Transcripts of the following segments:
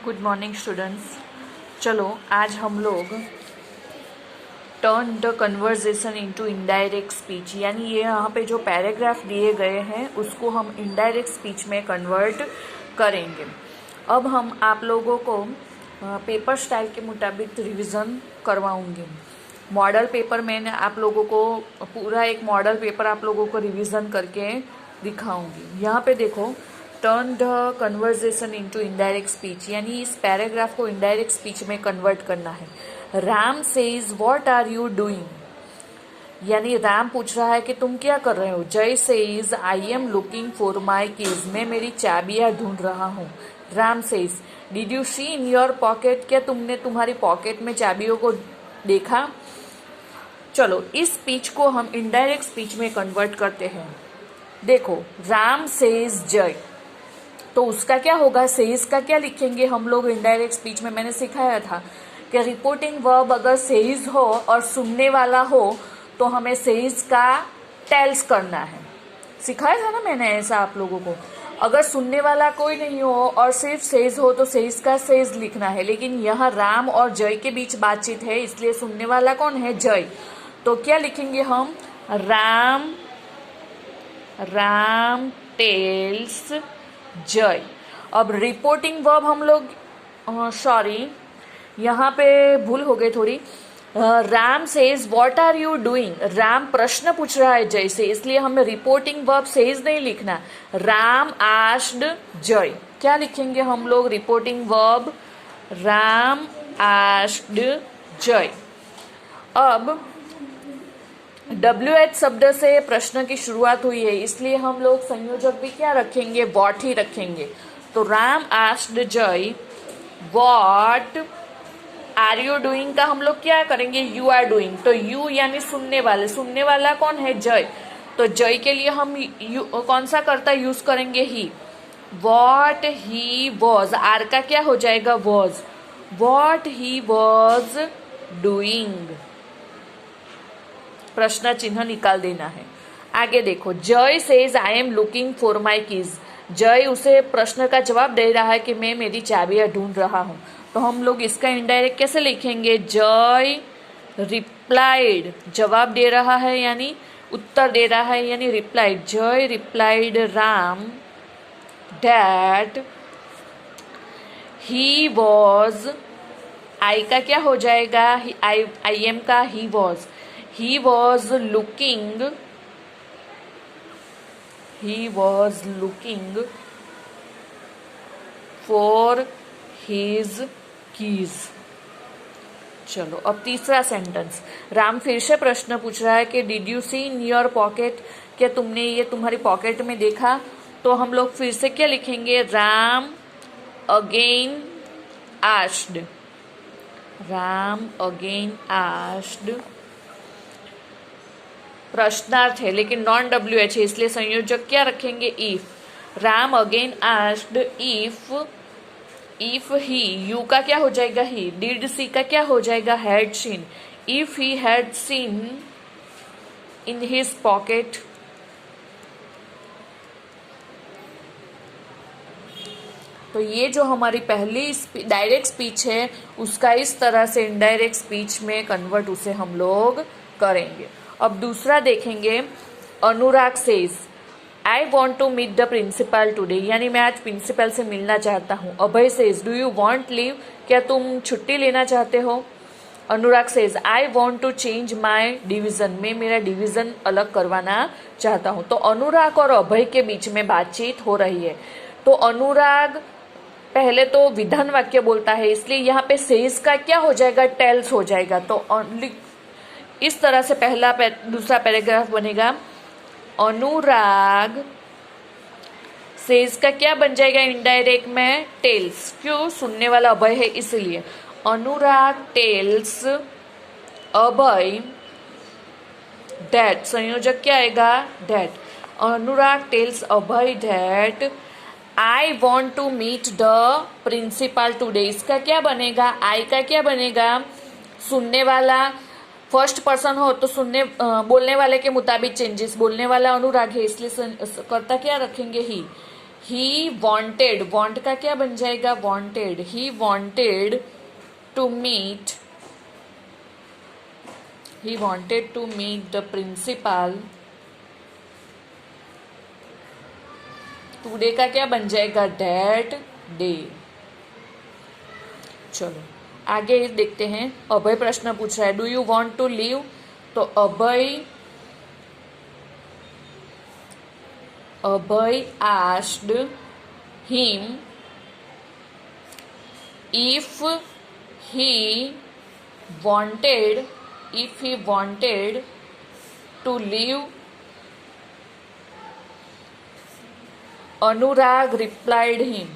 Good morning students. चलो आज हम लोग turn the conversation into indirect speech, यानी ये यहाँ पे जो पैराग्राफ दिए गए हैं उसको हम इनडायरेक्ट स्पीच में कन्वर्ट करेंगे। अब हम आप लोगों को पेपर स्टाइल के मुताबिक रिवीजन करवाऊंगी। मॉडल पेपर मैंने आप लोगों को पूरा एक मॉडल पेपर आप लोगों को रिवीजन करके दिखाऊंगी। यहाँ पे देखो, turn the conversation into indirect speech, यानी इस पैराग्राफ को इनडायरेक्ट स्पीच में कन्वर्ट करना है। Ram says what are you doing, यानी राम पूछ रहा है कि तुम क्या कर रहे हो। Jay says I am looking for my keys, मैं मेरी चाबियां ढूंढ रहा हूँ। Ram says did you see in your pocket, क्या तुमने तुम्हारी पॉकेट में चाबियों को देखा। चलो इस स्पीच को हम इनडायरेक्ट स्पीच में कन्वर्ट करते हैं। देखो, राम सेज जय, तो उसका क्या होगा, सेज का क्या लिखेंगे हम लोग इनडायरेक्ट स्पीच में। मैंने सिखाया था कि रिपोर्टिंग वर्ब अगर सेज हो और सुनने वाला हो तो हमें सेज का टेल्स करना है। सिखाया था ना मैंने ऐसा आप लोगों को। अगर सुनने वाला कोई नहीं हो और सिर्फ सेज हो तो सेज का सेज लिखना है, लेकिन यहाँ राम और जय के बीच बातचीत है, इसलिए सुनने वाला कौन है, जय। तो क्या लिखेंगे हम, राम टेल्स जय। अब रिपोर्टिंग वर्ब हम लोग, सॉरी यहाँ पे भूल हो गई थोड़ी। Ram says what are you doing, Ram प्रश्न पूछ रहा है जय से, इसलिए हमें रिपोर्टिंग वर्ब सेज नहीं लिखना। राम आस्क्ड जय, क्या लिखेंगे हम लोग, रिपोर्टिंग वर्ब राम आस्क्ड जय। अब WH शब्द से प्रश्न की शुरुआत हुई है, इसलिए हम लोग संयोजक भी क्या रखेंगे, व्हाट ही रखेंगे। तो राम आस्क्ड जय व्हाट आर यू डूइंग का हम लोग क्या करेंगे, यू आर डूइंग। तो यू यानी सुनने वाला कौन है, जय। तो जय के लिए हम कौन सा कर्ता यूज करेंगे, ही। व्हाट ही वॉज, आर का क्या हो जाएगा, was. What he was doing, प्रश्न चिन्ह निकाल देना है। आगे देखो, जय says I am looking for my keys, जय उसे प्रश्न का जवाब दे रहा है कि मैं मेरी चाबियां ढूंढ रहा हूं। तो हम लोग इसका इनडायरेक्ट कैसे लिखेंगे, जय रिप्लाइड, जवाब दे रहा है यानी उत्तर दे रहा है, यानी replied. Jay replied Ram that he was, I का क्या हो जाएगा, आई एम का he was. He was looking for his keys। चलो अब तीसरा सेंटेंस, राम फिर से प्रश्न पूछ रहा है कि did you see in your pocket, क्या तुमने ये तुम्हारी पॉकेट में देखा। तो हम लोग फिर से क्या लिखेंगे, Ram again asked, Ram again asked, प्रश्नार्थ है लेकिन नॉन WH है, इसलिए संयोजक क्या रखेंगे, if. Ram again asked if he, you का क्या हो जाएगा, ही। डिड सी का क्या हो जाएगा, had seen. If he had seen in his pocket, तो ये जो हमारी पहली डायरेक्ट स्पीच है उसका इस तरह से इनडायरेक्ट स्पीच में कन्वर्ट उसे हम लोग करेंगे। अब दूसरा देखेंगे, Anurag says I want to meet the principal today, यानी मैं आज प्रिंसिपल से मिलना चाहता हूँ। Abhay says do you want leave, क्या तुम छुट्टी लेना चाहते हो। Anurag says I want to change my division, मैं मेरा डिवीजन अलग करवाना चाहता हूँ। तो अनुराग और अभय के बीच में बातचीत हो रही है। तो अनुराग पहले तो विधान वाक्य बोलता है, इसलिए यहाँ पे सेज का क्या हो जाएगा, टेल्स हो जाएगा। तो इस तरह से दूसरा पैराग्राफ बनेगा, अनुराग सेज का क्या बन जाएगा इनडायरेक्ट में, टेल्स। क्यों, सुनने वाला अभय है इसलिए। अनुराग टेल्स अभय दैट, संयोजक क्या आएगा, that. Anurag tells Abhay that I want to meet the principal today, इसका क्या बनेगा, आई का क्या बनेगा, सुनने वाला। फर्स्ट पर्सन हो तो बोलने वाले के मुताबिक चेंजेस, बोलने वाला अनुराग है इसलिए कर्ता क्या रखेंगे, ही। ही वॉन्टेड, वॉन्ट का क्या बन जाएगा? Wanted. He wanted to meet, he wanted to meet the principal today का क्या बन जाएगा? That day. चलो आगे देखते हैं। अभय प्रश्न पूछ रहा है, do you want to leave? तो Abhay asked him if he wanted to leave. Anurag replied him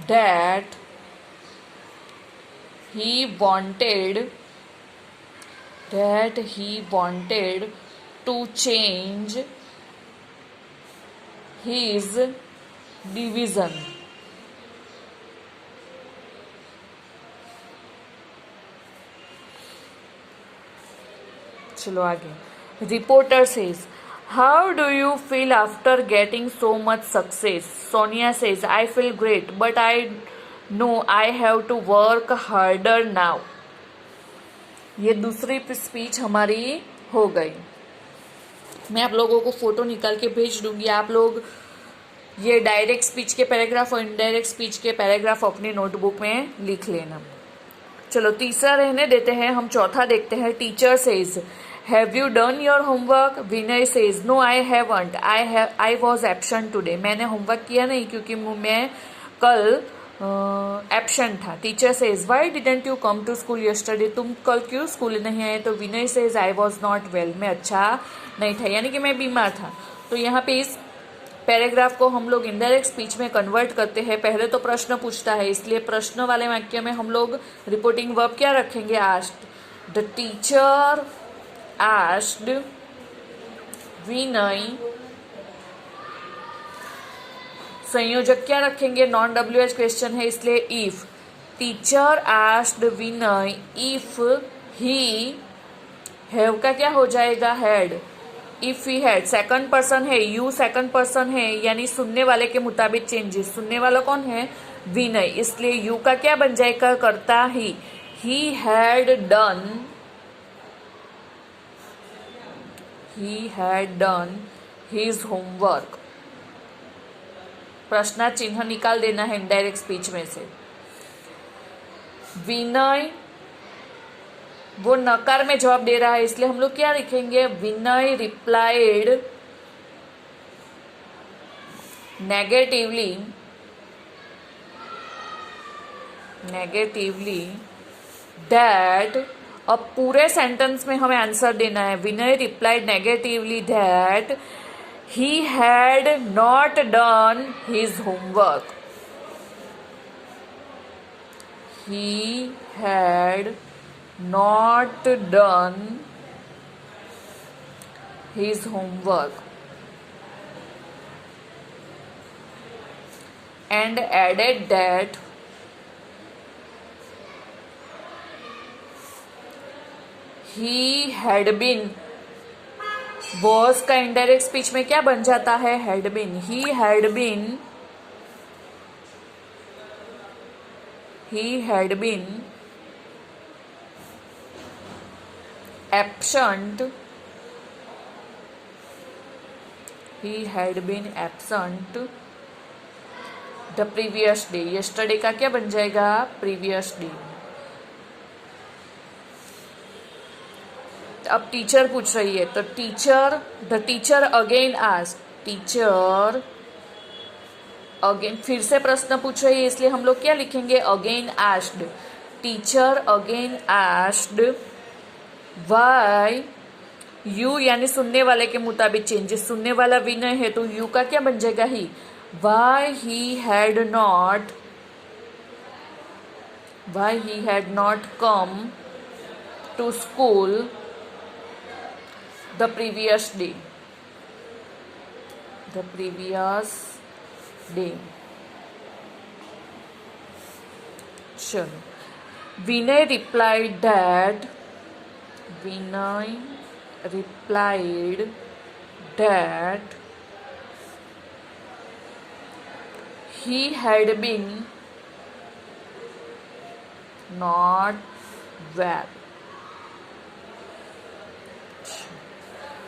that he wanted to change his division. चलो आगे। Reporter says, how do you feel after getting so much success? Sonia says, I feel great but I know I have to work harder now. ये दूसरी speech हमारी हो गई। मैं आप लोगों को फोटो निकाल के भेज दूंगी, आप लोग ये डायरेक्ट स्पीच के पैराग्राफ और इनडायरेक्ट स्पीच के पैराग्राफ अपनी नोटबुक में लिख लेना। चलो तीसरा रहने देते हैं, हम चौथा देखते हैं। Teacher says, have you done your homework? Vinay says, no I haven't, I was absent today. मैंने होमवर्क किया नहीं क्योंकि मैं कल एब्सेंट था। Teacher says, why didn't you come to school yesterday? तुम कल क्यों स्कूल नहीं आए? तो Vinay says, I was not well, मैं अच्छा नहीं था, यानी कि मैं बीमार था। तो यहाँ पे इस पैराग्राफ को हम लोग इनडायरेक्ट स्पीच में कन्वर्ट करते हैं। पहले तो प्रश्न पूछता है, इसलिए प्रश्न वाले वाक्य में हम लोग रिपोर्टिंग वर्ब क्या रखेंगे? आस्क्ड। द टीचर आस्क्ड विनय, संयोजक क्या रखेंगे? नॉन WH क्वेश्चन है इसलिए if. Teacher asked Vinay if he, have का क्या हो जाएगा? Had. If he had, second person है, यू सेकंड पर्सन है, यानी सुनने वाले के मुताबिक चेंजेस। सुनने वाला कौन है? विनय, इसलिए यू का क्या बन जाएगा? करता he. He had done his homework. प्रश्न चिन्ह निकाल देना है इनडायरेक्ट स्पीच में से। विनय वो नकार में जवाब दे रहा है, इसलिए हम लोग क्या लिखेंगे? Vinay replied negatively that. अब पूरे सेंटेंस में हमें आंसर देना है। Vinay replied negatively that he had not done his homework. He had not done his homework and added that he had been, was का indirect speech में क्या बन जाता है? had been. He had been absent. The previous day. Yesterday का क्या बन जाएगा? previous day. अब टीचर पूछ रही है, तो the teacher again asked. Teacher again फिर से प्रश्न पूछ रही है, इसलिए हम लोग क्या लिखेंगे? Again asked. Teacher again asked why you, यानी सुनने वाले के मुताबिक चेंजेस। सुनने वाला विनय है तो यू का क्या बन जाएगा? He. Why he had not come to school the previous day. चलो Vinay replied that he had been not well.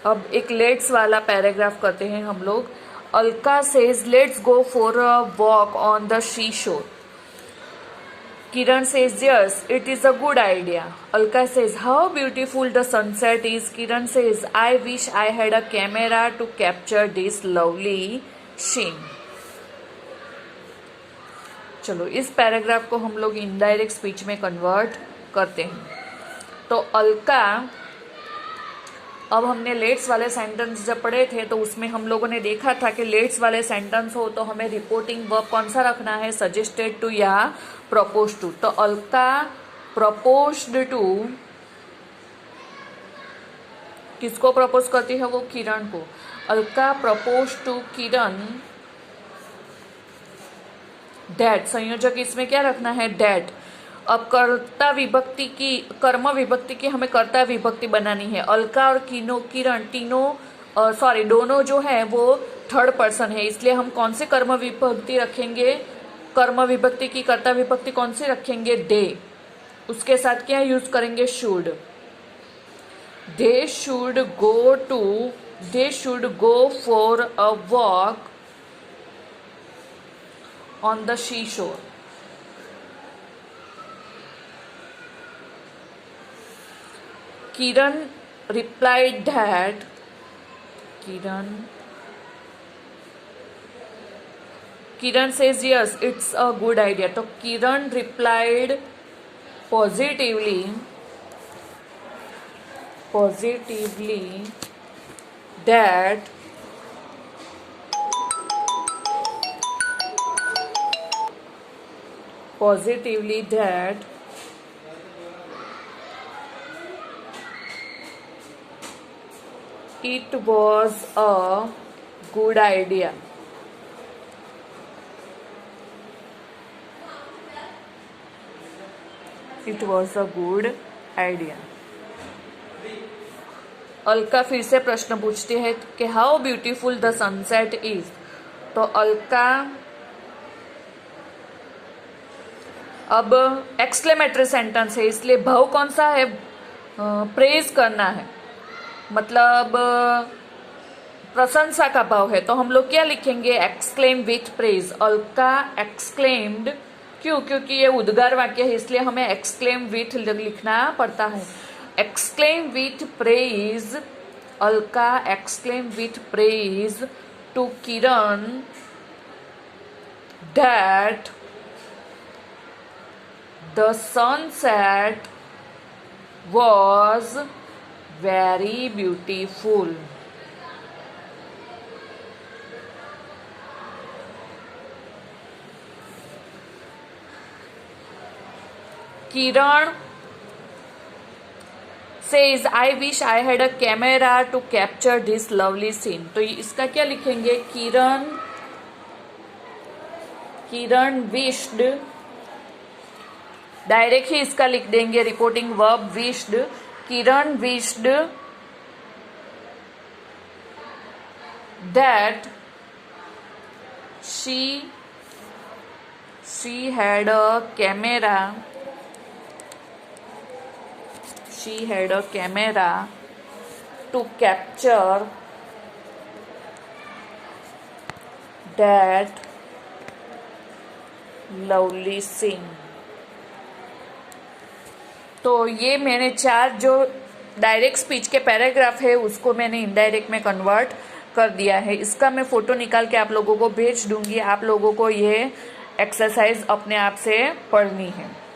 अब एक लेट्स वाला पैराग्राफ करते हैं हम लोग. Alka says let's go for a walk on the sea shore. Kiran says yes, it is a good idea. Alka says how beautiful the sunset is. Kiran says I wish I had a camera to capture this lovely scene. चलो इस paragraph को हम लोग indirect speech में convert करते हैं. तो अलका, अब हमने लेट्स वाले सेंटेंस जब पढ़े थे तो उसमें हम लोगों ने देखा था कि लेट्स वाले सेंटेंस हो तो हमें रिपोर्टिंग वर्ब कौन सा रखना है, सजेस्टेड टू या प्रपोज टू. तो अलका प्रपोज्ड टू, किसको प्रपोज करती है वो? किरण को. Alka propose to Kiran that. संयोजक इसमें क्या रखना है? डैट. अब कर्ता विभक्ति की, कर्म विभक्ति की हमें कर्ता विभक्ति बनानी है. अलका और किरण तीनों दोनों जो है वो थर्ड पर्सन है, इसलिए हम कौन से कर्म विभक्ति रखेंगे? कर्म विभक्ति की कर्ता विभक्ति कौन सी रखेंगे? दे. उसके साथ क्या यूज करेंगे? Should. They should go for a walk on the sea shore. Kiran replied that Kiran says yes, it's a good idea. तो Kiran replied positively that it was a good idea. Alka फिर से प्रश्न पूछती है कि how beautiful the sunset is. तो अलका अब exclamatory sentence है, इसलिए भाव कौन सा है? प्रेज करना है, मतलब प्रशंसा का भाव है. तो हम लोग क्या लिखेंगे? Exclaim with praise. Alka exclaimed. क्यों? क्योंकि ये उद्गार वाक्य है, इसलिए हमें एक्सक्लेम विथ लिखना पड़ता है. Exclaim with praise. Alka exclaim with praise to Kiran that the sunset was very beautiful. Kiran says I wish I had a camera to capture this lovely scene. तो इसका क्या लिखेंगे? किरण wished, डायरेक्ट ही इसका लिख देंगे reporting verb wished. Kiran wished that she had a camera to capture that lovely scene. तो ये मैंने 4 जो डायरेक्ट स्पीच के पैराग्राफ है उसको मैंने इनडायरेक्ट में कन्वर्ट कर दिया है. इसका मैं फ़ोटो निकाल के आप लोगों को भेज दूंगी. आप लोगों को ये एक्सरसाइज अपने आप से पढ़नी है.